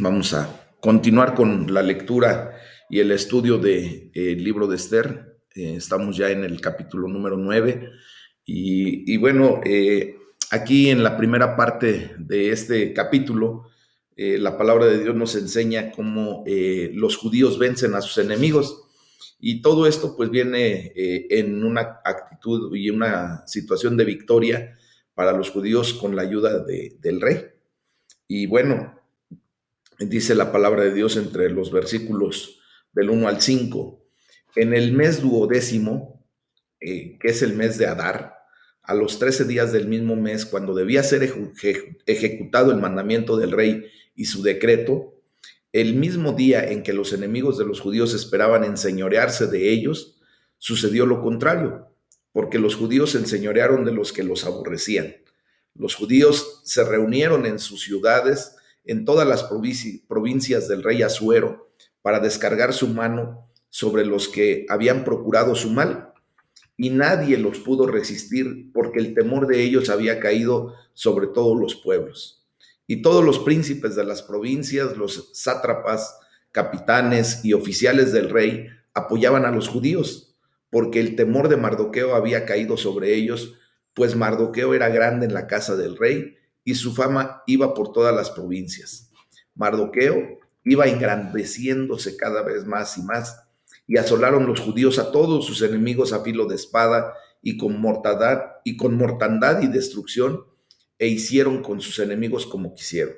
Vamos a continuar con la lectura y el estudio del libro de Esther. Estamos ya en el capítulo número 9 y bueno, aquí en la primera parte de este capítulo, la palabra de Dios nos enseña cómo los judíos vencen a sus enemigos y todo esto pues viene en una actitud y una situación de victoria para los judíos con la ayuda del rey. Y bueno, dice la palabra de Dios entre los versículos del 1 al 5: en el mes duodécimo, que es el mes de Adar, a los 13 días del mismo mes, cuando debía ser ejecutado el mandamiento del rey y su decreto, el mismo día en que los enemigos de los judíos esperaban enseñorearse de ellos, sucedió lo contrario, porque los judíos se enseñorearon de los que los aborrecían. Los judíos se reunieron en sus ciudades, en todas las provincias del rey Asuero, para descargar su mano sobre los que habían procurado su mal, y nadie los pudo resistir, porque el temor de ellos había caído sobre todos los pueblos. Y todos los príncipes de las provincias, los sátrapas, capitanes y oficiales del rey apoyaban a los judíos, porque el temor de Mardoqueo había caído sobre ellos, pues Mardoqueo era grande en la casa del rey y su fama iba por todas las provincias. Mardoqueo iba engrandeciéndose cada vez más y más, y asolaron los judíos a todos sus enemigos a filo de espada y con mortandad y destrucción, e hicieron con sus enemigos como quisieron.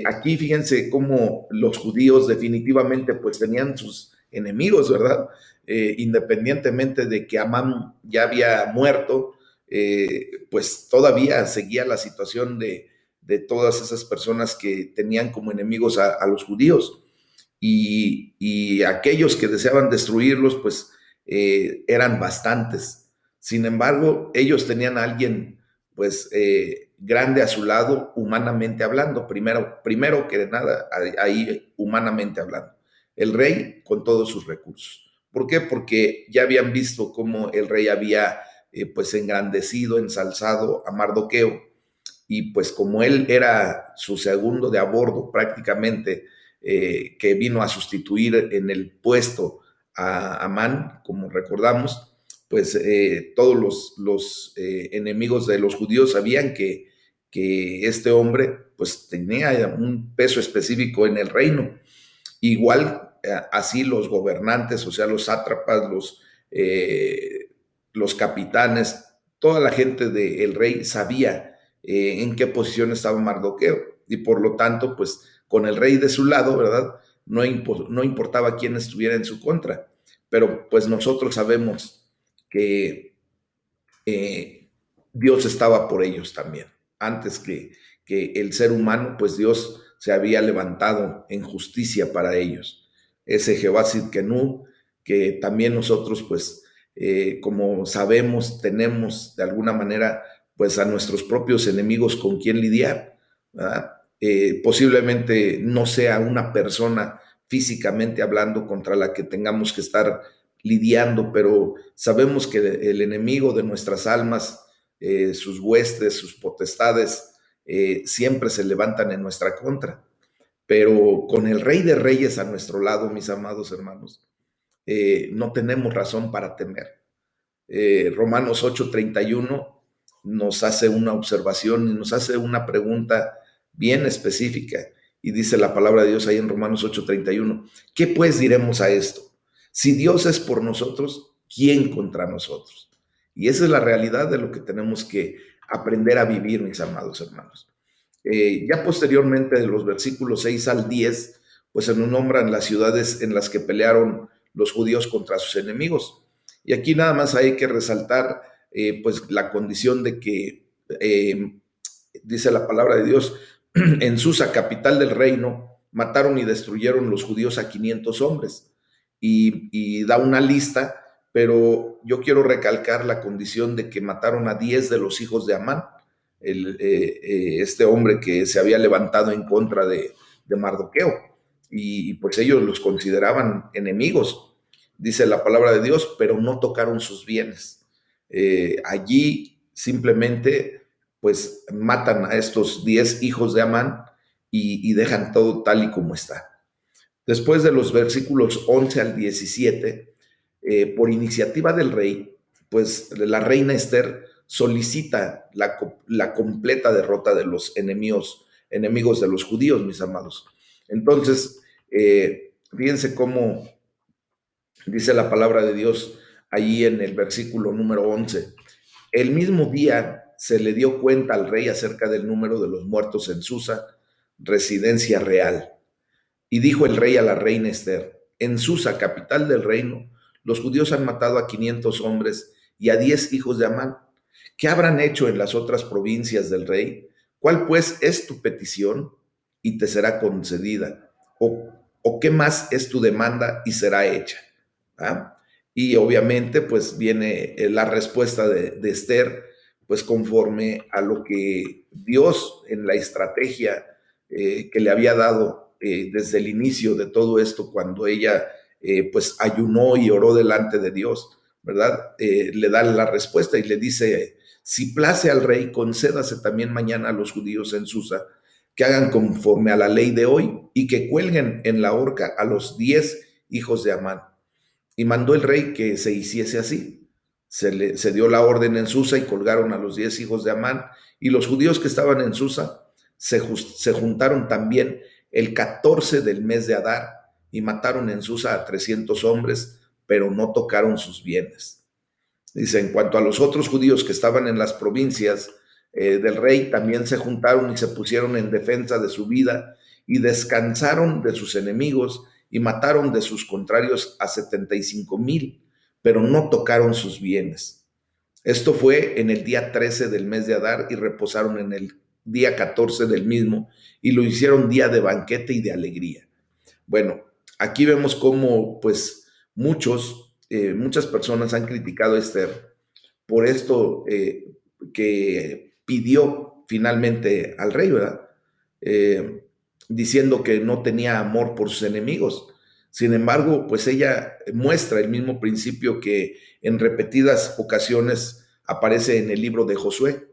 Aquí fíjense cómo los judíos definitivamente pues tenían sus enemigos, ¿verdad? Independientemente de que Amán ya había muerto, pues todavía seguía la situación de todas esas personas que tenían como enemigos a los judíos. Y aquellos que deseaban destruirlos, pues eran bastantes. Sin embargo, ellos tenían a alguien, pues, grande a su lado, humanamente hablando, primero que nada, ahí humanamente hablando. El rey con todos sus recursos. ¿Por qué? Porque ya habían visto cómo el rey había, pues, engrandecido, ensalzado a Mardoqueo, y pues como él era su segundo de a bordo prácticamente, que vino a sustituir en el puesto a Amán, como recordamos, pues todos los enemigos de los judíos sabían que este hombre pues tenía un peso específico en el reino. Igual así los gobernantes, o sea, los sátrapas, los capitanes, toda la gente del rey sabía en qué posición estaba Mardoqueo, y por lo tanto, pues con el rey de su lado, ¿verdad? No importaba quién estuviera en su contra, pero pues nosotros sabemos que Dios estaba por ellos también. Antes que el ser humano, pues Dios se había levantado en justicia para ellos. Ese Jehová Sidkenu, que también nosotros, pues, como sabemos, tenemos de alguna manera, pues, a nuestros propios enemigos con quien lidiar, ¿verdad? Posiblemente no sea una persona físicamente hablando contra la que tengamos que estar lidiando, pero sabemos que el enemigo de nuestras almas, sus huestes, sus potestades, siempre se levantan en nuestra contra. Pero con el Rey de Reyes a nuestro lado, mis amados hermanos, no tenemos razón para temer. Romanos 8:31 nos hace una observación y nos hace una pregunta bien específica. Y dice la palabra de Dios ahí en Romanos 8:31: ¿qué pues diremos a esto? Si Dios es por nosotros, ¿quién contra nosotros? Y esa es la realidad de lo que tenemos que aprender a vivir, mis amados hermanos. Ya posteriormente, de los versículos 6 al 10, pues se nos nombran las ciudades en las que pelearon los judíos contra sus enemigos. Y aquí nada más hay que resaltar pues la condición de que, dice la palabra de Dios, en Susa, capital del reino, mataron y destruyeron los judíos a 500 hombres. Y da una lista, pero yo quiero recalcar la condición de que mataron a 10 de los hijos de Amán, este hombre que se había levantado en contra de Mardoqueo. Y pues ellos los consideraban enemigos, dice la palabra de Dios, pero no tocaron sus bienes. Allí simplemente pues matan a estos 10 hijos de Amán, y dejan todo tal y como está. Después de los versículos 11 al 17, por iniciativa del rey, pues la reina Esther solicita la completa derrota de los enemigos de los judíos, mis amados. Entonces, fíjense cómo dice la palabra de Dios allí en el versículo número 11. El mismo día se le dio cuenta al rey acerca del número de los muertos en Susa, residencia real. Y dijo el rey a la reina Esther: en Susa, capital del reino, los judíos han matado a 500 hombres y a 10 hijos de Amán. ¿Qué habrán hecho en las otras provincias del rey? ¿Cuál pues es tu petición? Y te será concedida. ¿O qué más es tu demanda y será hecha? ¿Ah? Y obviamente pues viene la respuesta de Esther, pues conforme a lo que Dios en la estrategia que le había dado desde el inicio de todo esto, cuando ella pues ayunó y oró delante de Dios, ¿verdad? Le da la respuesta y le dice: si place al rey, concédase también mañana a los judíos en Susa que hagan conforme a la ley de hoy y que cuelguen en la horca a los 10 hijos de Amán. Y mandó el rey que se hiciese así. Se dio la orden en Susa y colgaron a los 10 hijos de Amán. Y los judíos que estaban en Susa se juntaron también el 14 del mes de Adar y mataron en Susa a 300 hombres, pero no tocaron sus bienes. Dice: en cuanto a los otros judíos que estaban en las provincias del rey, también se juntaron y se pusieron en defensa de su vida y descansaron de sus enemigos y mataron de sus contrarios a 75,000, pero no tocaron sus bienes. Esto fue en el día 13 del mes de Adar y reposaron en el día 14 del mismo y lo hicieron día de banquete y de alegría. Bueno, aquí vemos cómo pues muchas personas han criticado a Esther por esto que pidió finalmente al rey, ¿verdad? Eh, Diciendo que no tenía amor por sus enemigos. Sin embargo, pues ella muestra el mismo principio que en repetidas ocasiones aparece en el libro de Josué.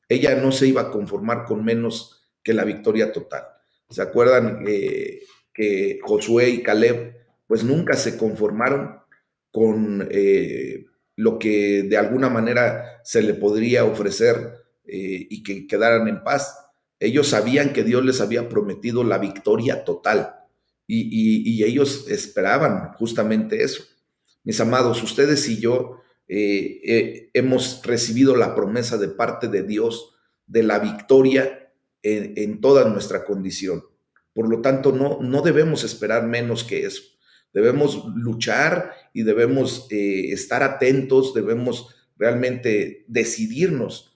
Ella no se iba a conformar con menos que la victoria total. ¿Se acuerdan que Josué y Caleb pues nunca se conformaron con lo que de alguna manera se le podría ofrecer y que quedaran en paz? Ellos sabían que Dios les había prometido la victoria total y ellos esperaban justamente eso. Mis amados, ustedes y yo hemos recibido la promesa de parte de Dios de la victoria en toda nuestra condición. Por lo tanto, no debemos esperar menos que eso. Debemos luchar y debemos estar atentos, debemos realmente decidirnos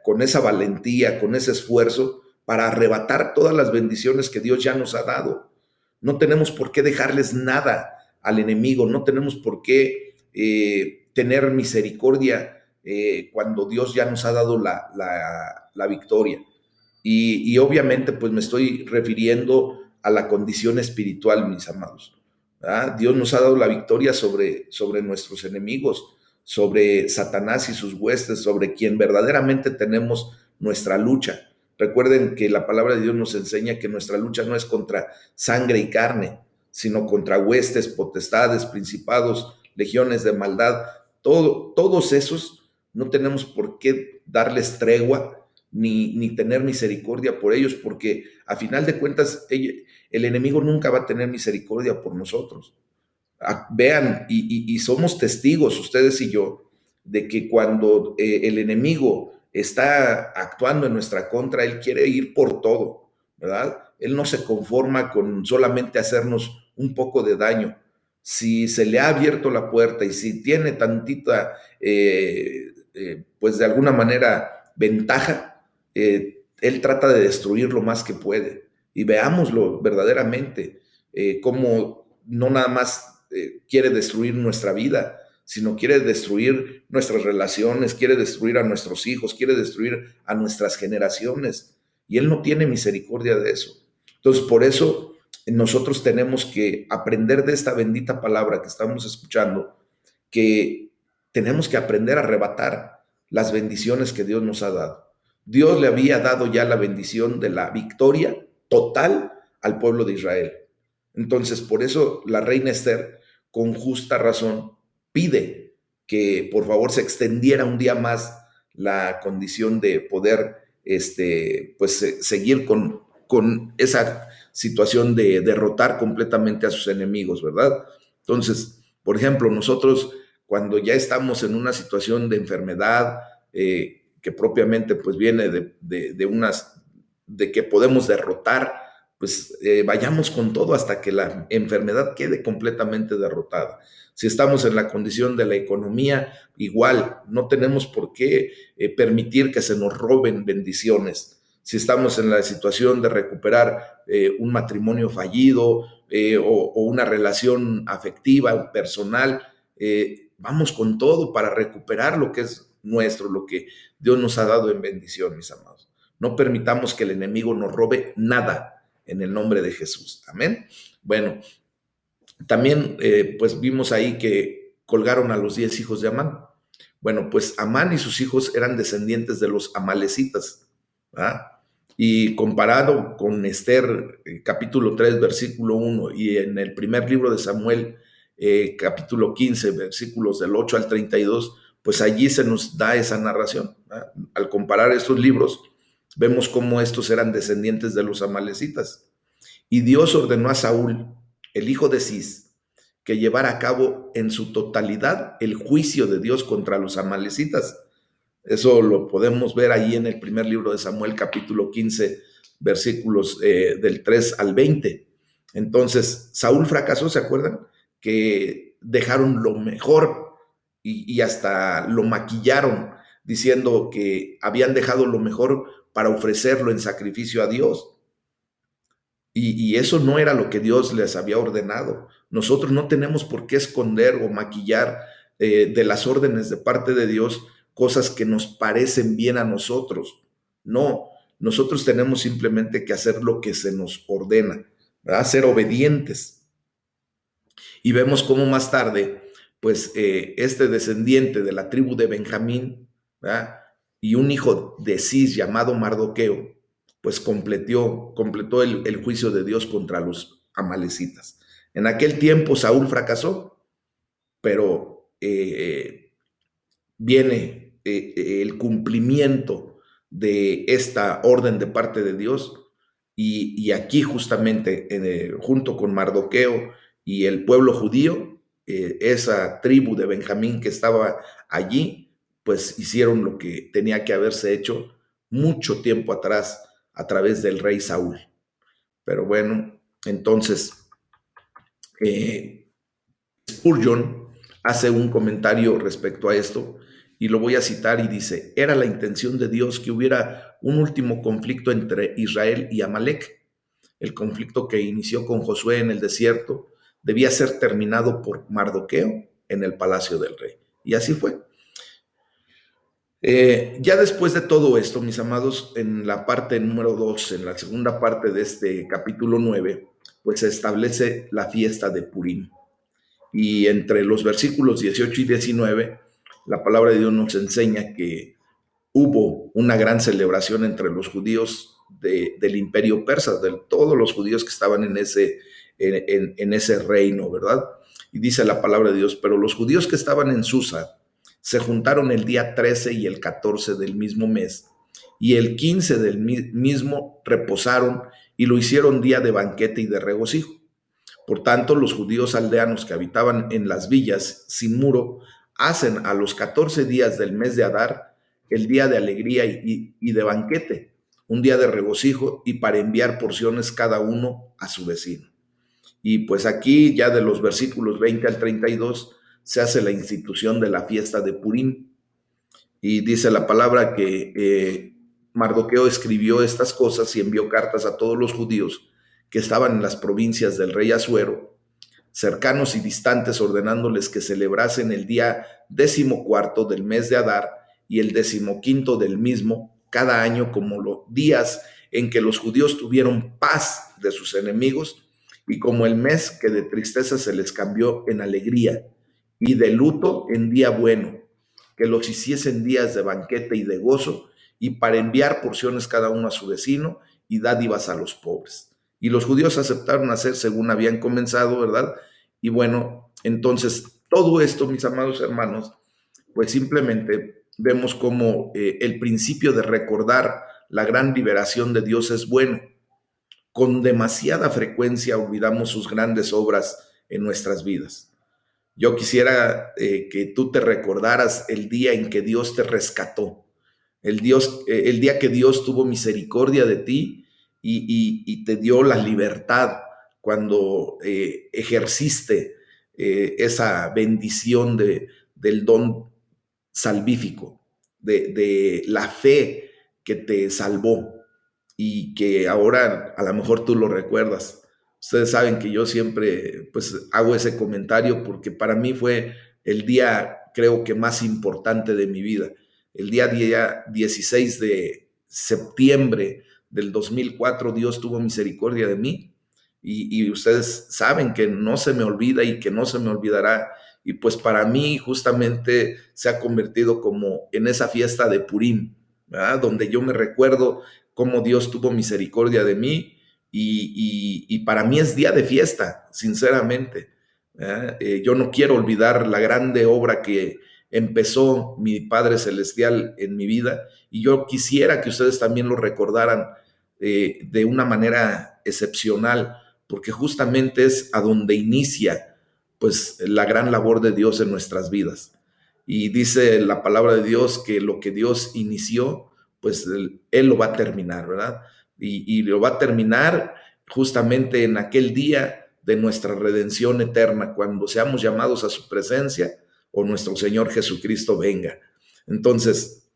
con esa valentía, con ese esfuerzo, para arrebatar todas las bendiciones que Dios ya nos ha dado. No tenemos por qué dejarles nada al enemigo, no tenemos por qué tener misericordia cuando Dios ya nos ha dado la victoria. Y obviamente pues me estoy refiriendo a la condición espiritual, mis amados. ¿Verdad? Dios nos ha dado la victoria sobre nuestros enemigos, sobre Satanás y sus huestes, sobre quien verdaderamente tenemos nuestra lucha. Recuerden que la palabra de Dios nos enseña que nuestra lucha no es contra sangre y carne, sino contra huestes, potestades, principados, legiones de maldad. Todos esos no tenemos por qué darles tregua ni tener misericordia por ellos, porque a final de cuentas el enemigo nunca va a tener misericordia por nosotros. Vean, y somos testigos, ustedes y yo, de que cuando el enemigo está actuando en nuestra contra, él quiere ir por todo, ¿verdad? Él no se conforma con solamente hacernos un poco de daño. Si se le ha abierto la puerta y si tiene tantita, pues de alguna manera, ventaja, él trata de destruir lo más que puede. Y veámoslo verdaderamente, cómo no nada más quiere destruir nuestra vida, sino quiere destruir nuestras relaciones, quiere destruir a nuestros hijos, quiere destruir a nuestras generaciones. Y Él no tiene misericordia de eso. Entonces, por eso nosotros tenemos que aprender de esta bendita palabra que estamos escuchando, que tenemos que aprender a arrebatar las bendiciones que Dios nos ha dado. Dios le había dado ya la bendición de la victoria total al pueblo de Israel. Entonces, por eso la reina Esther, con justa razón, pide que por favor se extendiera un día más la condición de poder pues, seguir con esa situación de derrotar completamente a sus enemigos, ¿verdad? Entonces, por ejemplo, nosotros cuando ya estamos en una situación de enfermedad, que propiamente pues viene de que podemos derrotar, pues vayamos con todo hasta que la enfermedad quede completamente derrotada. Si estamos en la condición de la economía, igual, no tenemos por qué permitir que se nos roben bendiciones. Si estamos en la situación de recuperar un matrimonio fallido o una relación afectiva, personal, vamos con todo para recuperar lo que es nuestro, lo que Dios nos ha dado en bendición, mis amados. No permitamos que el enemigo nos robe nada en el nombre de Jesús. Amén. Bueno, también pues vimos ahí que colgaron a los 10 hijos de Amán. Bueno, pues Amán y sus hijos eran descendientes de los amalecitas, ¿verdad? Y comparado con Esther, capítulo 3, versículo 1, y en el primer libro de Samuel, capítulo 15, versículos del 8 al 32, pues allí se nos da esa narración, ¿verdad? Al comparar estos libros, vemos cómo estos eran descendientes de los amalecitas. Y Dios ordenó a Saúl, el hijo de Cis, que llevara a cabo en su totalidad el juicio de Dios contra los amalecitas. Eso lo podemos ver ahí en el primer libro de Samuel, capítulo 15, versículos del 3 al 20. Entonces, Saúl fracasó, ¿se acuerdan? Que dejaron lo mejor y hasta lo maquillaron diciendo que habían dejado lo mejor para ofrecerlo en sacrificio a Dios. Y eso no era lo que Dios les había ordenado. Nosotros no tenemos por qué esconder o maquillar de las órdenes de parte de Dios cosas que nos parecen bien a nosotros. No, nosotros tenemos simplemente que hacer lo que se nos ordena, ¿verdad? Ser obedientes. Y vemos cómo más tarde, pues este descendiente de la tribu de Benjamín, ¿verdad? Y un hijo de Cis llamado Mardoqueo, pues completó el juicio de Dios contra los amalecitas. En aquel tiempo Saúl fracasó, pero viene el cumplimiento de esta orden de parte de Dios y aquí justamente junto con Mardoqueo y el pueblo judío, esa tribu de Benjamín que estaba allí, pues hicieron lo que tenía que haberse hecho mucho tiempo atrás a través del rey Saúl. Pero bueno, entonces Spurgeon hace un comentario respecto a esto y lo voy a citar y dice, era la intención de Dios que hubiera un último conflicto entre Israel y Amalek. El conflicto que inició con Josué en el desierto debía ser terminado por Mardoqueo en el palacio del rey. Y así fue. Ya después de todo esto, mis amados, en la parte número 2, en la segunda parte de este capítulo 9, pues se establece la fiesta de Purim. Y entre los versículos 18 y 19, la palabra de Dios nos enseña que hubo una gran celebración entre los judíos del imperio persa, de todos los judíos que estaban en ese reino, ¿verdad? Y dice la palabra de Dios, pero los judíos que estaban en Susa se juntaron el día 13 y el 14 del mismo mes, y el 15 del mismo reposaron y lo hicieron día de banquete y de regocijo. Por tanto, los judíos aldeanos que habitaban en las villas sin muro hacen a los 14 días del mes de Adar el día de alegría y de banquete, un día de regocijo y para enviar porciones cada uno a su vecino. Y pues aquí ya de los versículos 20 al 32 se hace la institución de la fiesta de Purim. Y dice la palabra que Mardoqueo escribió estas cosas y envió cartas a todos los judíos que estaban en las provincias del rey Asuero, cercanos y distantes, ordenándoles que celebrasen el día 14 del mes de Adar y el 15 del mismo cada año como los días en que los judíos tuvieron paz de sus enemigos y como el mes que de tristeza se les cambió en alegría y de luto en día bueno, que los hiciesen días de banquete y de gozo y para enviar porciones cada uno a su vecino y dádivas a los pobres. Y los judíos aceptaron hacer según habían comenzado, ¿verdad? Y bueno, entonces todo esto, mis amados hermanos, pues simplemente vemos como el principio de recordar la gran liberación de Dios es bueno. Con demasiada frecuencia olvidamos sus grandes obras en nuestras vidas. Yo quisiera que tú te recordaras el día en que Dios te rescató, el día que Dios tuvo misericordia de ti y te dio la libertad cuando ejerciste esa bendición del don salvífico, de la fe que te salvó y que ahora a lo mejor tú lo recuerdas. Ustedes saben que yo siempre pues hago ese comentario porque para mí fue el día creo que más importante de mi vida. El día 16 de septiembre del 2004 Dios tuvo misericordia de mí y ustedes saben que no se me olvida y que no se me olvidará. Y pues para mí justamente se ha convertido como en esa fiesta de Purim, ¿verdad? Donde yo me recuerdo cómo Dios tuvo misericordia de mí y para mí es día de fiesta, sinceramente. Yo no quiero olvidar la grande obra que empezó mi Padre Celestial en mi vida y yo quisiera que ustedes también lo recordaran de una manera excepcional, porque justamente es a donde inicia pues la gran labor de Dios en nuestras vidas. Y dice la palabra de Dios que lo que Dios inició, pues él lo va a terminar, ¿verdad? Y lo va a terminar justamente en aquel día de nuestra redención eterna, cuando seamos llamados a su presencia o nuestro Señor Jesucristo venga. Entonces,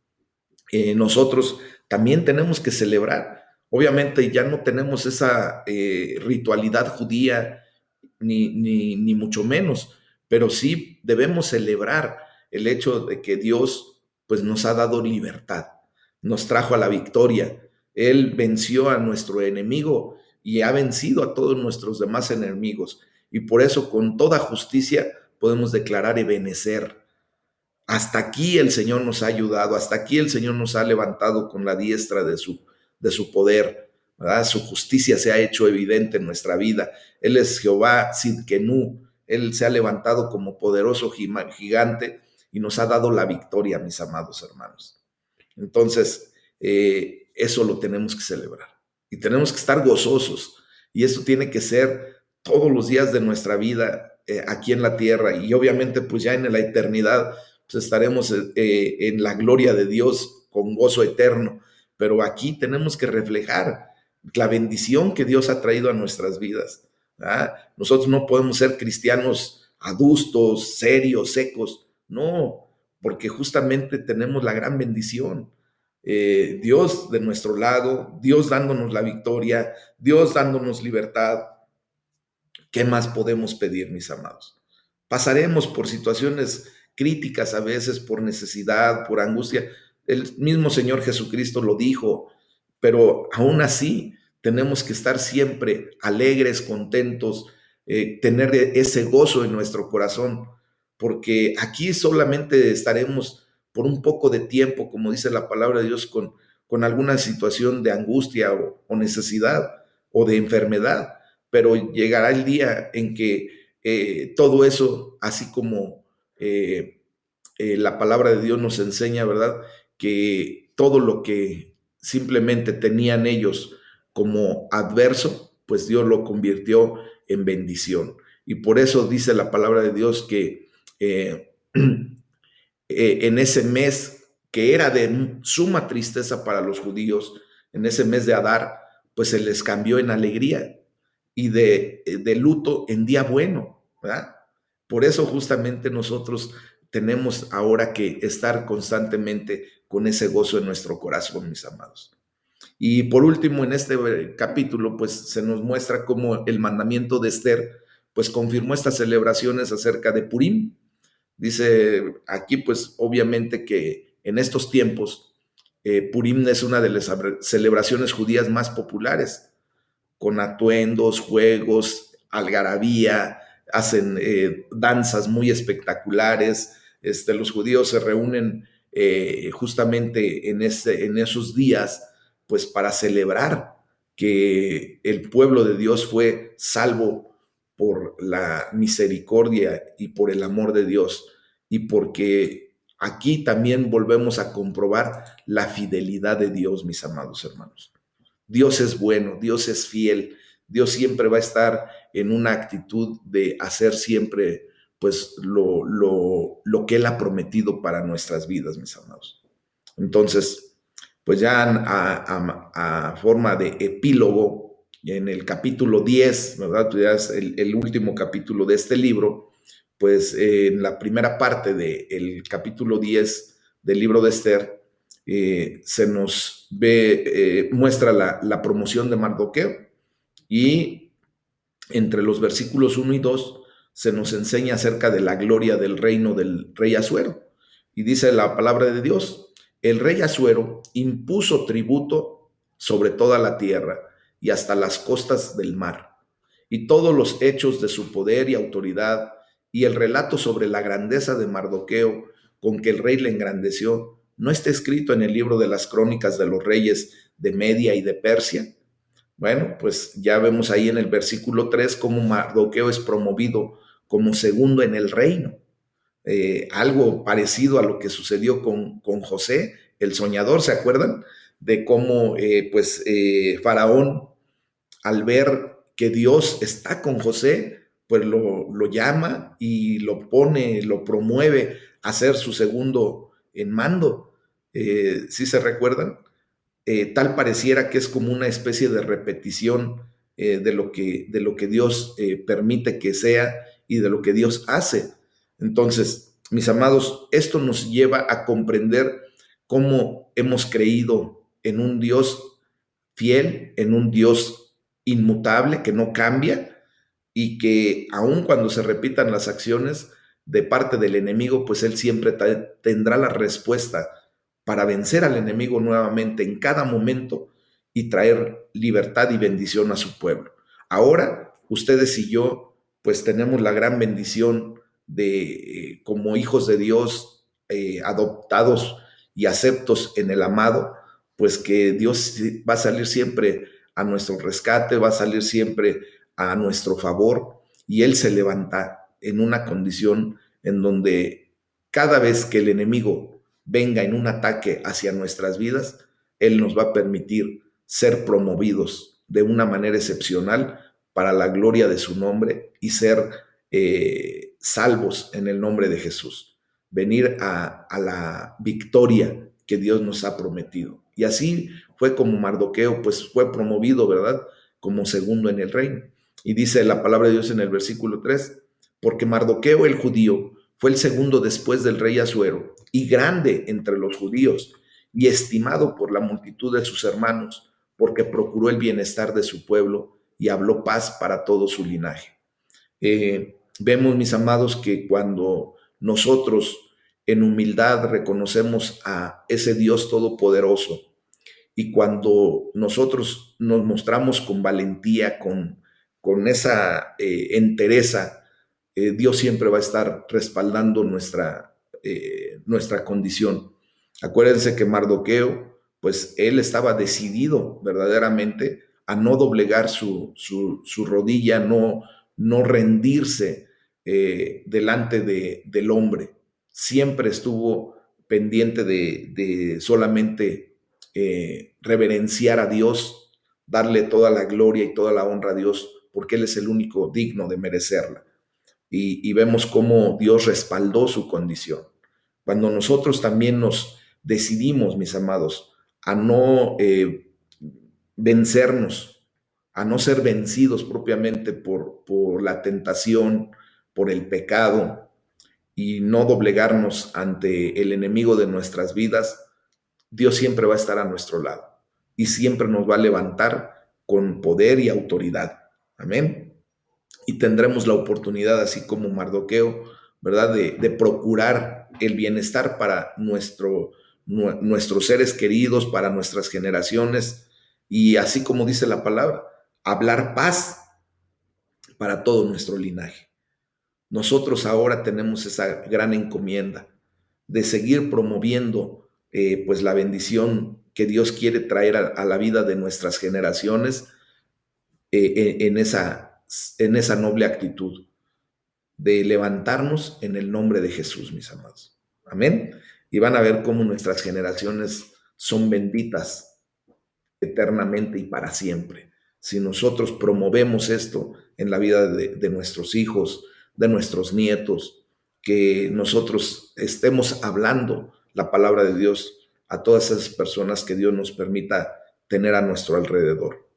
nosotros también tenemos que celebrar. Obviamente ya no tenemos esa ritualidad judía, ni mucho menos, pero sí debemos celebrar el hecho de que Dios pues nos ha dado libertad, nos trajo a la victoria. Él venció a nuestro enemigo y ha vencido a todos nuestros demás enemigos. Y por eso con toda justicia podemos declarar y benecer. Hasta aquí el Señor nos ha ayudado, hasta aquí el Señor nos ha levantado con la diestra de su poder, ¿verdad? Su justicia se ha hecho evidente en nuestra vida. Él es Jehová Sidkenu, Él se ha levantado como poderoso gigante y nos ha dado la victoria, mis amados hermanos. Entonces, eso lo tenemos que celebrar y tenemos que estar gozosos y esto tiene que ser todos los días de nuestra vida aquí en la tierra y obviamente pues ya en la eternidad pues estaremos en la gloria de Dios con gozo eterno, pero aquí tenemos que reflejar la bendición que Dios ha traído a nuestras vidas. ¿Verdad? Nosotros no podemos ser cristianos adustos, serios, secos, no, porque justamente tenemos la gran bendición. Dios de nuestro lado, Dios dándonos la victoria, Dios dándonos libertad. ¿Qué más podemos pedir, mis amados? Pasaremos por situaciones críticas a veces, por necesidad, por angustia. El mismo Señor Jesucristo lo dijo, pero aún así tenemos que estar siempre alegres, contentos, tener ese gozo en nuestro corazón, porque aquí solamente estaremos por un poco de tiempo, como dice la palabra de Dios, con alguna situación de angustia o necesidad o de enfermedad, pero llegará el día en que todo eso, así como la palabra de Dios nos enseña, ¿verdad? Que todo lo que simplemente tenían ellos como adverso, pues Dios lo convirtió en bendición. Y por eso dice la palabra de Dios que en ese mes que era de suma tristeza para los judíos, en ese mes de Adar, pues se les cambió en alegría y de luto en día bueno, ¿verdad? Por eso justamente nosotros tenemos ahora que estar constantemente con ese gozo en nuestro corazón, mis amados. Y por último, en este capítulo, pues se nos muestra cómo el mandamiento de Esther, pues confirmó estas celebraciones acerca de Purim. Dice aquí, pues obviamente que en estos tiempos, Purim es una de las celebraciones judías más populares, con atuendos, juegos, algarabía, hacen danzas muy espectaculares. Los judíos se reúnen justamente en esos días, pues para celebrar que el pueblo de Dios fue salvo por la misericordia y por el amor de Dios, y porque aquí también volvemos a comprobar la fidelidad de Dios, mis amados hermanos. Dios es bueno, Dios es fiel, Dios siempre va a estar en una actitud de hacer siempre pues lo que Él ha prometido para nuestras vidas, mis amados. Entonces, pues ya a forma de epílogo, en el capítulo 10, ¿verdad? Ya es el último capítulo de este libro, pues en la primera parte del capítulo 10 del libro de Esther, se nos muestra la promoción de Mardoqueo, y entre los versículos 1 y 2 se nos enseña acerca de la gloria del reino del rey Asuero. Y dice la palabra de Dios: el rey Asuero impuso tributo sobre toda la tierra y hasta las costas del mar, y todos los hechos de su poder y autoridad, y el relato sobre la grandeza de Mardoqueo con que el rey le engrandeció, ¿no está escrito en el libro de las crónicas de los reyes de Media y de Persia? Bueno, pues ya vemos ahí en el versículo 3 cómo Mardoqueo es promovido como segundo en el reino. Algo parecido a lo que sucedió con José, el soñador, ¿se acuerdan? De cómo Faraón, al ver que Dios está con José, pues lo llama y lo pone, lo promueve a ser su segundo en mando. ¿Sí se recuerdan? Tal pareciera que es como una especie de repetición de lo que Dios permite que sea y de lo que Dios hace. Entonces, mis amados, esto nos lleva a comprender cómo hemos creído en un Dios fiel, en un Dios inmutable que no cambia, y que aun cuando se repitan las acciones de parte del enemigo, pues él siempre tendrá la respuesta para vencer al enemigo nuevamente en cada momento y traer libertad y bendición a su pueblo. Ahora, ustedes y yo, pues tenemos la gran bendición de, como hijos de Dios, adoptados y aceptos en el amado, pues que Dios va a salir siempre a nuestro rescate, va a salir siempre a nuestro favor, y Él se levanta en una condición en donde cada vez que el enemigo venga en un ataque hacia nuestras vidas, Él nos va a permitir ser promovidos de una manera excepcional para la gloria de su nombre y ser salvos en el nombre de Jesús. Venir a la victoria que Dios nos ha prometido. Y así fue como Mardoqueo pues fue promovido, ¿verdad? Como segundo en el reino. Y dice la palabra de Dios en el versículo 3: porque Mardoqueo el judío fue el segundo después del rey Asuero, y grande entre los judíos, y estimado por la multitud de sus hermanos, porque procuró el bienestar de su pueblo y habló paz para todo su linaje. Vemos, mis amados, que cuando nosotros en humildad reconocemos a ese Dios todopoderoso, y cuando nosotros nos mostramos con valentía, con esa entereza, Dios siempre va a estar respaldando nuestra condición. Acuérdense que Mardoqueo, pues él estaba decidido verdaderamente a no doblegar su rodilla, no rendirse delante del hombre. Siempre estuvo pendiente de solamente reverenciar a Dios, darle toda la gloria y toda la honra a Dios, porque Él es el único digno de merecerla. Y vemos cómo Dios respaldó su condición. Cuando nosotros también nos decidimos, mis amados, a no vencernos, a no ser vencidos propiamente por la tentación, por el pecado, y no doblegarnos ante el enemigo de nuestras vidas, Dios siempre va a estar a nuestro lado y siempre nos va a levantar con poder y autoridad. Amén. Y tendremos la oportunidad, así como Mardoqueo, ¿verdad?, de procurar el bienestar para nuestros seres queridos, para nuestras generaciones, y así como dice la palabra, hablar paz para todo nuestro linaje. Nosotros ahora tenemos esa gran encomienda, de seguir promoviendo pues la bendición que Dios quiere traer a la vida de nuestras generaciones en esa noble actitud de levantarnos en el nombre de Jesús, mis amados. Amén. Y van a ver cómo nuestras generaciones son benditas eternamente y para siempre. Si nosotros promovemos esto en la vida de nuestros hijos, de nuestros nietos, que nosotros estemos hablando la palabra de Dios a todas esas personas que Dios nos permita tener a nuestro alrededor.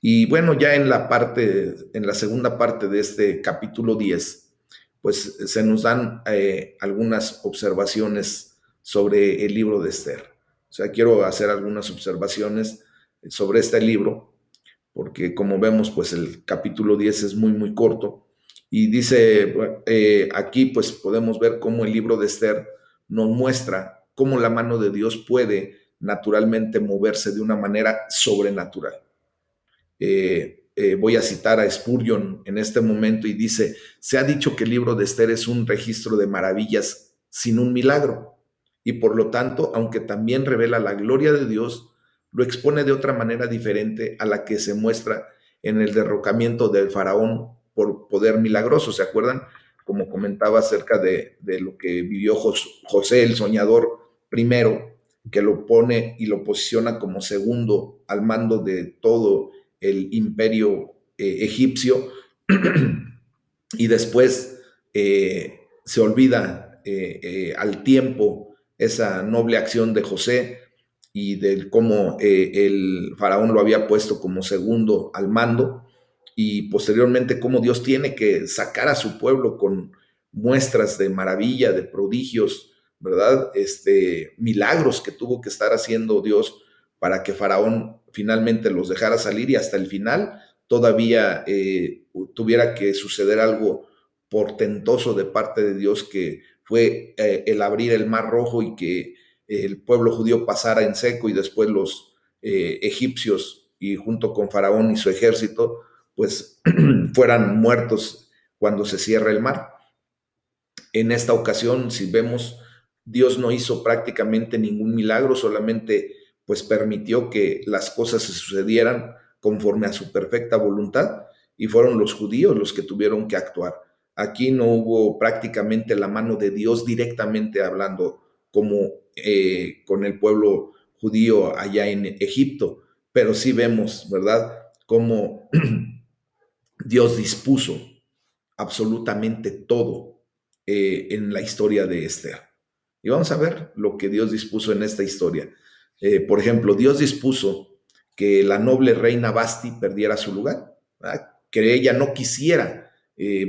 Y bueno, ya en la segunda parte de este capítulo 10, pues se nos dan algunas observaciones sobre el libro de Esther. O sea, quiero hacer algunas observaciones sobre este libro, porque como vemos, pues el capítulo 10 es muy, muy corto. Y dice, aquí pues podemos ver cómo el libro de Esther nos muestra cómo la mano de Dios puede naturalmente moverse de una manera sobrenatural. Voy a citar a Spurgeon en este momento y dice, se ha dicho que el libro de Esther es un registro de maravillas sin un milagro y por lo tanto, aunque también revela la gloria de Dios, lo expone de otra manera diferente a la que se muestra en el derrocamiento del faraón por poder milagroso. ¿Se acuerdan? Como comentaba acerca de lo que vivió José el soñador primero, que lo pone y lo posiciona como segundo al mando de todo el imperio egipcio y después se olvida al tiempo esa noble acción de José y de cómo el faraón lo había puesto como segundo al mando y posteriormente cómo Dios tiene que sacar a su pueblo con muestras de maravilla, de prodigios, ¿verdad? Milagros que tuvo que estar haciendo Dios para que Faraón finalmente los dejara salir y hasta el final todavía tuviera que suceder algo portentoso de parte de Dios que fue el abrir el mar rojo y que el pueblo judío pasara en seco y después los egipcios y junto con Faraón y su ejército pues fueran muertos cuando se cierra el mar. En esta ocasión, si vemos, Dios no hizo prácticamente ningún milagro, solamente pues permitió que las cosas se sucedieran conforme a su perfecta voluntad y fueron los judíos los que tuvieron que actuar. Aquí no hubo prácticamente la mano de Dios directamente hablando como con el pueblo judío allá en Egipto, pero sí vemos, ¿verdad?, cómo Dios dispuso absolutamente todo en la historia de Esther. Y vamos a ver lo que Dios dispuso en esta historia. Por ejemplo, Dios dispuso que la noble reina Basti perdiera su lugar, ¿verdad? Que ella no quisiera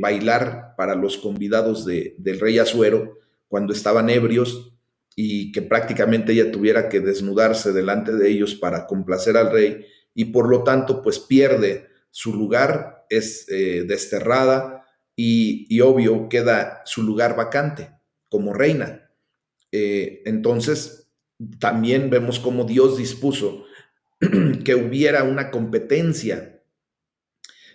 bailar para los convidados del rey Asuero cuando estaban ebrios y que prácticamente ella tuviera que desnudarse delante de ellos para complacer al rey y por lo tanto pues pierde su lugar, es desterrada y obvio queda su lugar vacante como reina. Entonces, también vemos cómo Dios dispuso que hubiera una competencia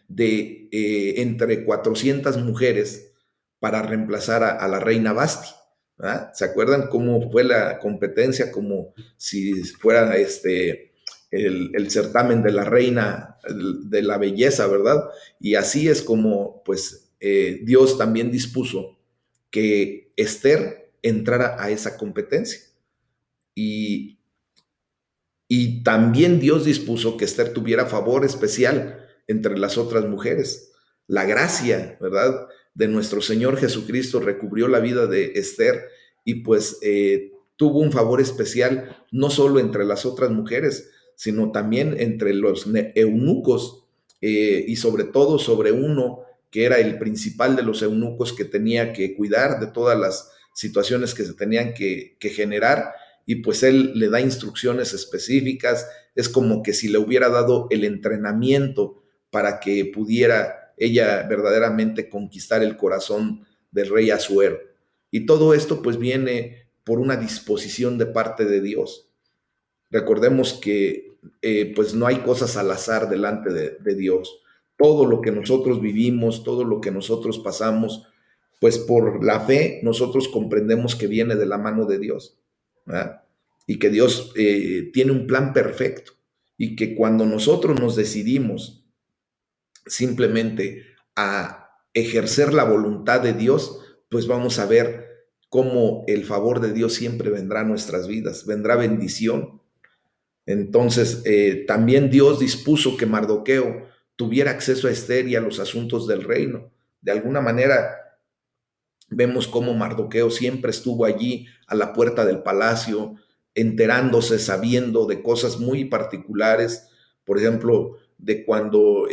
de entre 400 mujeres para reemplazar a la reina Basti. ¿Verdad? ¿Se acuerdan cómo fue la competencia? Como si fuera el certamen de la reina de la belleza, ¿verdad? Y así es como, pues, Dios también dispuso que Esther entrara a esa competencia. Y, y también Dios dispuso que Esther tuviera favor especial entre las otras mujeres. La gracia, ¿verdad?, de nuestro Señor Jesucristo recubrió la vida de Esther y pues tuvo un favor especial no solo entre las otras mujeres, sino también entre los eunucos y sobre todo sobre uno que era el principal de los eunucos que tenía que cuidar de todas las situaciones que se tenían que generar y pues él le da instrucciones específicas, es como que si le hubiera dado el entrenamiento para que pudiera ella verdaderamente conquistar el corazón del rey Asuero. Y todo esto pues viene por una disposición de parte de Dios. Recordemos que pues no hay cosas al azar delante de Dios. Todo lo que nosotros vivimos, todo lo que nosotros pasamos, Pues por la fe nosotros comprendemos que viene de la mano de Dios, ¿verdad? Y que Dios tiene un plan perfecto y que cuando nosotros nos decidimos simplemente a ejercer la voluntad de Dios, pues vamos a ver cómo el favor de Dios siempre vendrá a nuestras vidas, vendrá bendición. Entonces, también Dios dispuso que Mardoqueo tuviera acceso a Esther y a los asuntos del reino. De alguna manera, vemos cómo Mardoqueo siempre estuvo allí a la puerta del palacio, enterándose, sabiendo de cosas muy particulares, por ejemplo, de cuando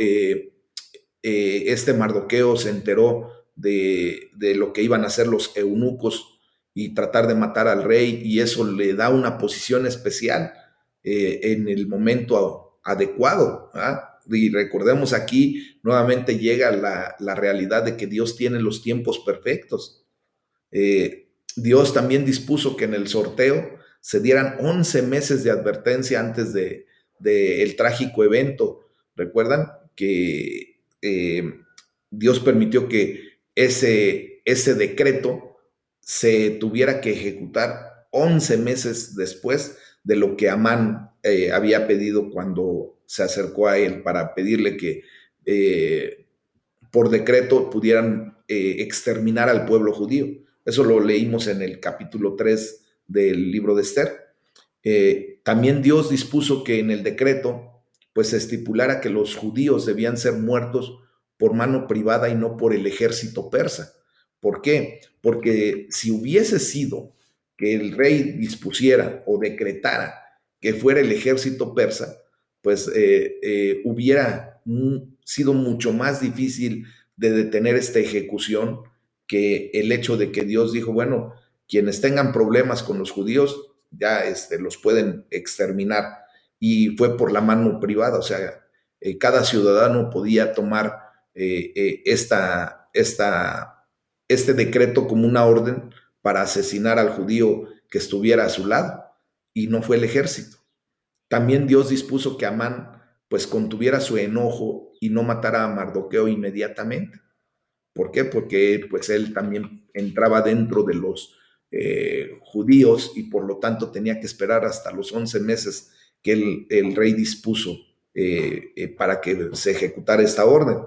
este Mardoqueo se enteró de lo que iban a hacer los eunucos y tratar de matar al rey, y eso le da una posición especial en el momento adecuado. Y recordemos aquí, nuevamente llega la realidad de que Dios tiene los tiempos perfectos. Dios también dispuso que en el sorteo se dieran 11 meses de advertencia antes de el trágico evento. ¿Recuerdan que Dios permitió que ese decreto se tuviera que ejecutar 11 meses después de lo que Amán había pedido cuando se acercó a él para pedirle que por decreto pudieran exterminar al pueblo judío? Eso lo leímos en el capítulo 3 del libro de Esther. También Dios dispuso que en el decreto pues se estipulara que los judíos debían ser muertos por mano privada y no por el ejército persa. ¿Por qué? Porque si hubiese sido que el rey dispusiera o decretara que fuera el ejército persa, pues hubiera sido mucho más difícil de detener esta ejecución que el hecho de que Dios dijo, bueno, quienes tengan problemas con los judíos ya los pueden exterminar. Y fue por la mano privada, o sea, cada ciudadano podía tomar este decreto como una orden para asesinar al judío que estuviera a su lado, y no fue el ejército. También Dios dispuso que Amán pues contuviera su enojo y no matara a Mardoqueo inmediatamente. ¿Por qué? Porque pues él también entraba dentro de los judíos y por lo tanto tenía que esperar hasta los 11 meses que el rey dispuso para que se ejecutara esta orden.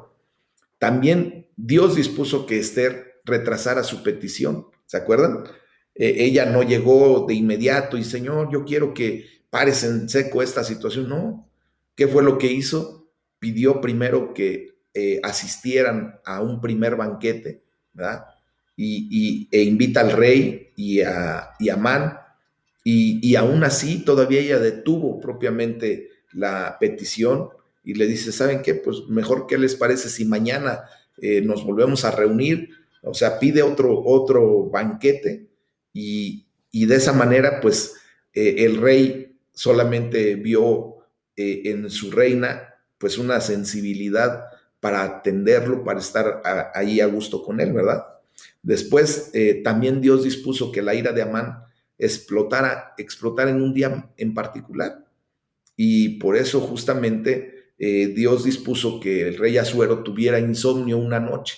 También Dios dispuso que Esther retrasara su petición, ¿se acuerdan? Ella no llegó de inmediato y, Señor, yo quiero que pares en seco esta situación. No. ¿Qué fue lo que hizo? Pidió primero que asistieran a un primer banquete, ¿verdad? E invita al rey y a Amán, y aún así todavía ella detuvo propiamente la petición y le dice, ¿saben qué? Pues mejor, ¿qué les parece si mañana nos volvemos a reunir? O sea, pide otro banquete, y de esa manera, pues el rey solamente vio en su reina pues una sensibilidad para atenderlo, para estar ahí a gusto con él, ¿verdad? Después también Dios dispuso que la ira de Amán explotara en un día en particular. Y por eso justamente Dios dispuso que el rey Asuero tuviera insomnio una noche.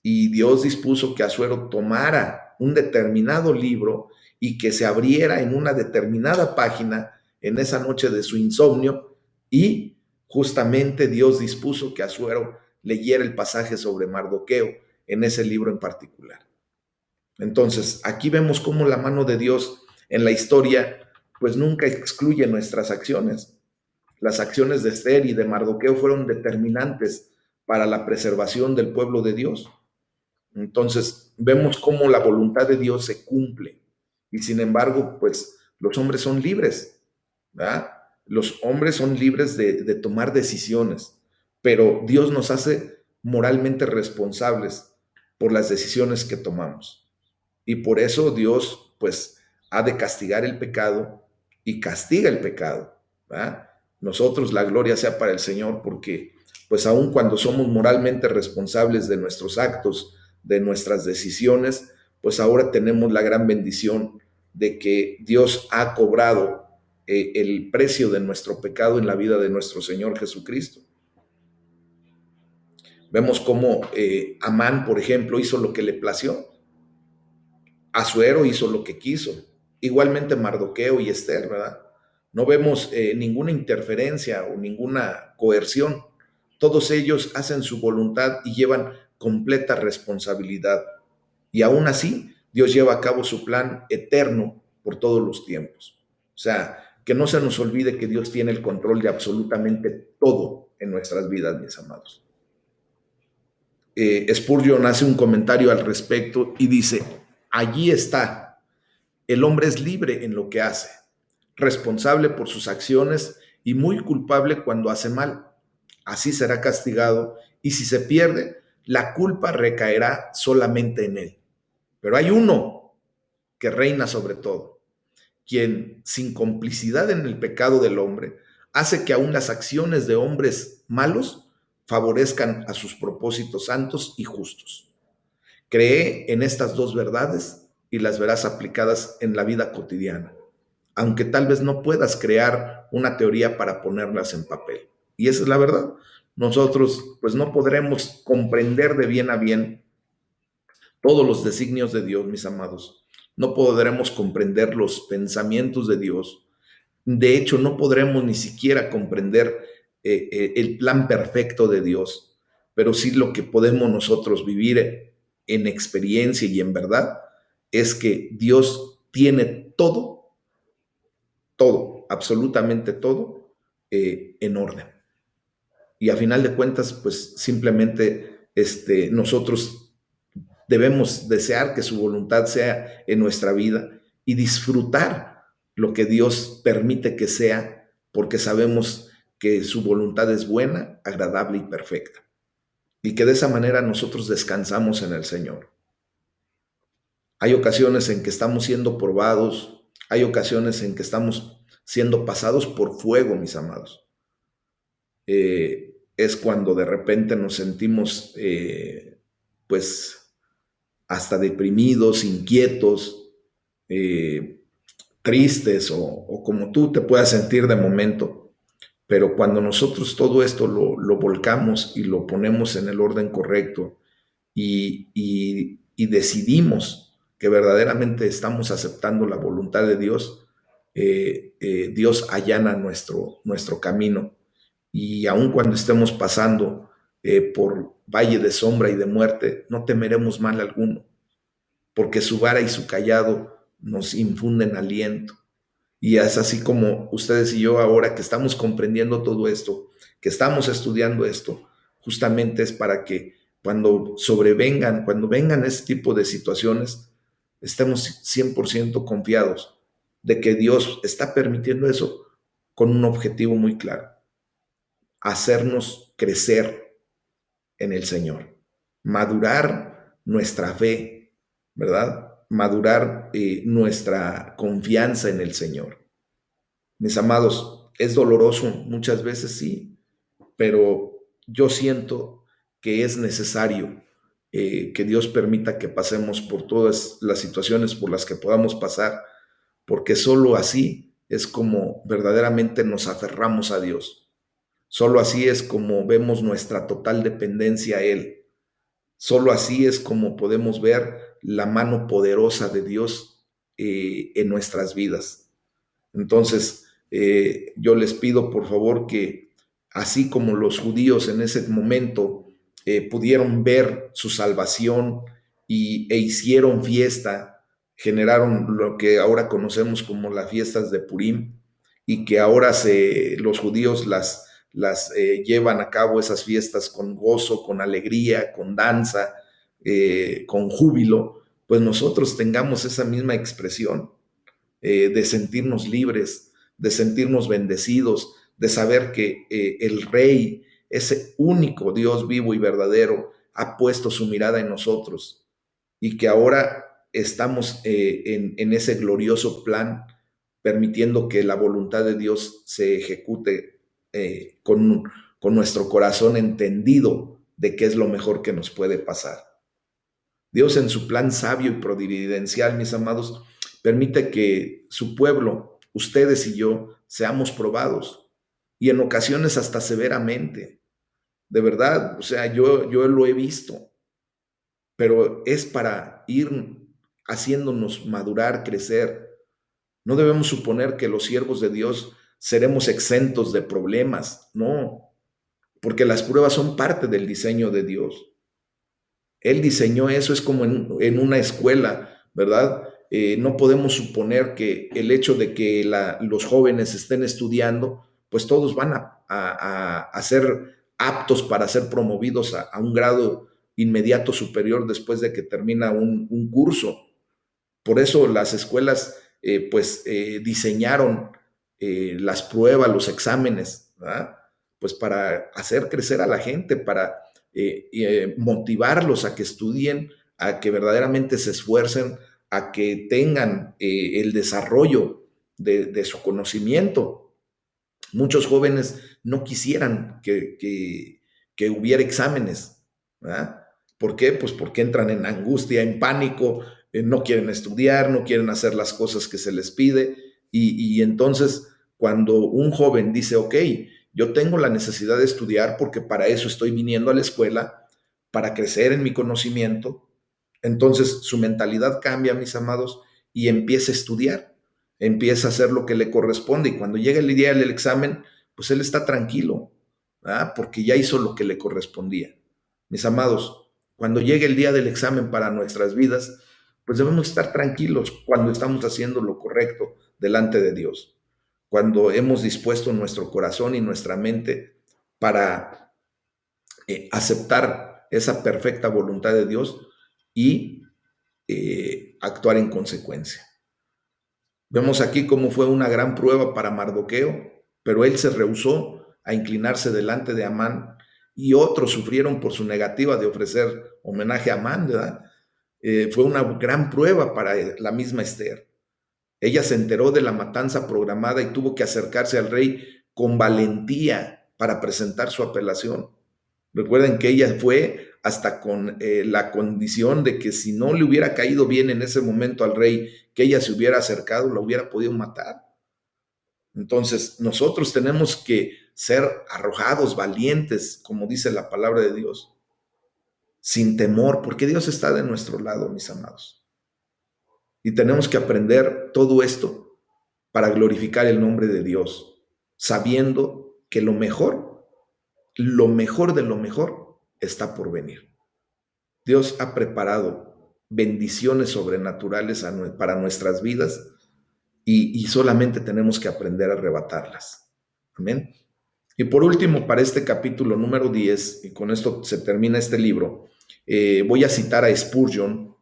Y Dios dispuso que Asuero tomara un determinado libro y que se abriera en una determinada página en esa noche de su insomnio. Y justamente Dios dispuso que Asuero leyera el pasaje sobre Mardoqueo en ese libro en particular. Entonces, aquí vemos cómo la mano de Dios en la historia pues nunca excluye nuestras acciones. Las acciones de Esther y de Mardoqueo fueron determinantes para la preservación del pueblo de Dios. Entonces, vemos cómo la voluntad de Dios se cumple. Y sin embargo, pues los hombres son libres, ¿verdad? Los hombres son libres de tomar decisiones, pero Dios nos hace moralmente responsables por las decisiones que tomamos. Y por eso Dios, pues, ha de castigar el pecado y castiga el pecado, ¿verdad? Nosotros, la gloria sea para el Señor, porque, pues, aun cuando somos moralmente responsables de nuestros actos, de nuestras decisiones, pues ahora tenemos la gran bendición de que Dios ha cobrado el precio de nuestro pecado en la vida de nuestro Señor Jesucristo. Vemos cómo Amán, por ejemplo, hizo lo que le plació. Asuero hizo lo que quiso. Igualmente Mardoqueo y Esther, ¿verdad? No vemos ninguna interferencia o ninguna coerción. Todos ellos hacen su voluntad y llevan completa responsabilidad. Y aún así, Dios lleva a cabo su plan eterno por todos los tiempos. O sea, que no se nos olvide que Dios tiene el control de absolutamente todo en nuestras vidas, mis amados. Spurgeon hace un comentario al respecto y dice, allí está, el hombre es libre en lo que hace, responsable por sus acciones y muy culpable cuando hace mal. Así será castigado y si se pierde, la culpa recaerá solamente en él. Pero hay uno que reina sobre todo, quien, sin complicidad en el pecado del hombre, hace que aún las acciones de hombres malos favorezcan a sus propósitos santos y justos. Cree en estas dos verdades y las verás aplicadas en la vida cotidiana, aunque tal vez no puedas crear una teoría para ponerlas en papel. Y esa es la verdad. Nosotros pues no podremos comprender de bien a bien todos los designios de Dios, mis amados. No podremos comprender los pensamientos de Dios. De hecho, no podremos ni siquiera comprender el plan perfecto de Dios, pero sí lo que podemos nosotros vivir en experiencia y en verdad es que Dios tiene todo, todo, absolutamente todo en orden. Y a final de cuentas, pues simplemente nosotros debemos desear que su voluntad sea en nuestra vida y disfrutar lo que Dios permite que sea, porque sabemos que su voluntad es buena, agradable y perfecta. Y que de esa manera nosotros descansamos en el Señor. Hay ocasiones en que estamos siendo probados, hay ocasiones en que estamos siendo pasados por fuego, mis amados. Es cuando de repente nos sentimos, pues, hasta deprimidos, inquietos, tristes o como tú te puedas sentir de momento. Pero cuando nosotros todo esto lo volcamos y lo ponemos en el orden correcto y decidimos que verdaderamente estamos aceptando la voluntad de Dios, Dios allana nuestro camino. Y aun cuando estemos pasando por valle de sombra y de muerte, no temeremos mal alguno, porque su vara y su callado nos infunden aliento. Y es así como ustedes y yo ahora que estamos comprendiendo todo esto, que estamos estudiando esto, justamente es para que cuando vengan este tipo de situaciones, estemos 100% confiados de que Dios está permitiendo eso con un objetivo muy claro: hacernos crecer en el Señor, madurar nuestra fe, ¿verdad? Madurar nuestra confianza en el Señor. Mis amados, es doloroso muchas veces, sí, pero yo siento que es necesario que Dios permita que pasemos por todas las situaciones por las que podamos pasar, porque solo así es como verdaderamente nos aferramos a Dios. Solo así es como vemos nuestra total dependencia a Él. Solo así es como podemos ver la mano poderosa de Dios en nuestras vidas. Entonces, yo les pido por favor que, así como los judíos en ese momento pudieron ver su salvación e hicieron fiesta, generaron lo que ahora conocemos como las fiestas de Purim, y que ahora los judíos las llevan a cabo esas fiestas con gozo, con alegría, con danza, con júbilo, pues nosotros tengamos esa misma expresión de sentirnos libres, de sentirnos bendecidos, de saber que el Rey, ese único Dios vivo y verdadero, ha puesto su mirada en nosotros y que ahora estamos en ese glorioso plan, permitiendo que la voluntad de Dios se ejecute con nuestro corazón entendido de qué es lo mejor que nos puede pasar. Dios, en su plan sabio y providencial, mis amados, permite que su pueblo, ustedes y yo, seamos probados, y en ocasiones hasta severamente. De verdad, o sea, yo lo he visto, pero es para ir haciéndonos madurar, crecer. No debemos suponer que los siervos de Dios seremos exentos de problemas, no, porque las pruebas son parte del diseño de Dios. Él diseñó eso, es como en una escuela, ¿verdad? No podemos suponer que el hecho de que los jóvenes estén estudiando, pues todos van a ser aptos para ser promovidos a un grado inmediato superior después de que termina un curso. Por eso las escuelas diseñaron las pruebas, los exámenes, ¿verdad? Pues para hacer crecer a la gente, para motivarlos a que estudien, a que verdaderamente se esfuercen, a que tengan el desarrollo de su conocimiento. Muchos jóvenes no quisieran que hubiera exámenes, ¿verdad? ¿Por qué? Pues porque entran en angustia, en pánico, no quieren estudiar, no quieren hacer las cosas que se les pide. Y entonces, cuando un joven dice, ok, yo tengo la necesidad de estudiar porque para eso estoy viniendo a la escuela, para crecer en mi conocimiento, entonces su mentalidad cambia, mis amados, y empieza a estudiar, empieza a hacer lo que le corresponde. Y cuando llega el día del examen, pues él está tranquilo, ¿verdad? Porque ya hizo lo que le correspondía. Mis amados, cuando llegue el día del examen para nuestras vidas, pues debemos estar tranquilos cuando estamos haciendo lo correcto delante de Dios, cuando hemos dispuesto nuestro corazón y nuestra mente para aceptar esa perfecta voluntad de Dios y actuar en consecuencia. Vemos aquí cómo fue una gran prueba para Mardoqueo, pero él se rehusó a inclinarse delante de Amán y otros sufrieron por su negativa de ofrecer homenaje a Amán, ¿verdad? Fue una gran prueba para la misma Esther. Ella se enteró de la matanza programada y tuvo que acercarse al rey con valentía para presentar su apelación. Recuerden que ella fue hasta con la condición de que si no le hubiera caído bien en ese momento al rey, que ella se hubiera acercado, la hubiera podido matar. Entonces, nosotros tenemos que ser arrojados, valientes, como dice la palabra de Dios, sin temor, porque Dios está de nuestro lado, mis amados. Y tenemos que aprender todo esto para glorificar el nombre de Dios, sabiendo que lo mejor de lo mejor está por venir. Dios ha preparado bendiciones sobrenaturales para nuestras vidas y solamente tenemos que aprender a arrebatarlas. Amén. Y por último, para este capítulo número 10, y con esto se termina este libro, voy a citar a Spurgeon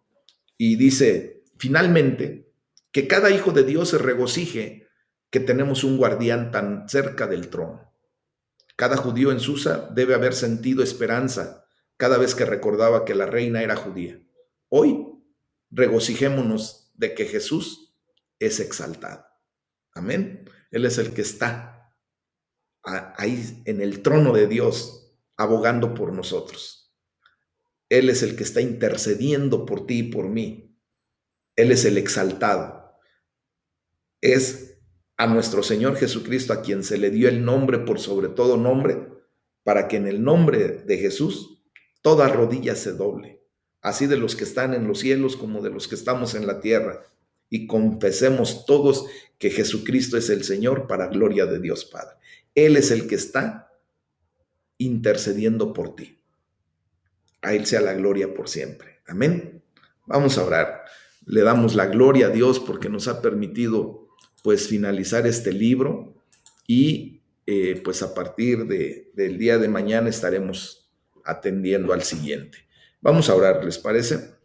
y dice, finalmente, que cada hijo de Dios se regocije que tenemos un guardián tan cerca del trono. Cada judío en Susa debe haber sentido esperanza cada vez que recordaba que la reina era judía. Hoy regocijémonos de que Jesús es exaltado. Amén. Él es el que está ahí en el trono de Dios, abogando por nosotros. Él es el que está intercediendo por ti y por mí. Él es el exaltado. Es a nuestro Señor Jesucristo a quien se le dio el nombre por sobre todo nombre, para que en el nombre de Jesús toda rodilla se doble, así de los que están en los cielos como de los que estamos en la tierra, y confesemos todos que Jesucristo es el Señor para gloria de Dios Padre. Él es el que está intercediendo por ti. A Él sea la gloria por siempre. Amén. Vamos a orar. Le damos la gloria a Dios porque nos ha permitido pues finalizar este libro y pues a partir del día de mañana estaremos atendiendo al siguiente. Vamos a orar, ¿les parece?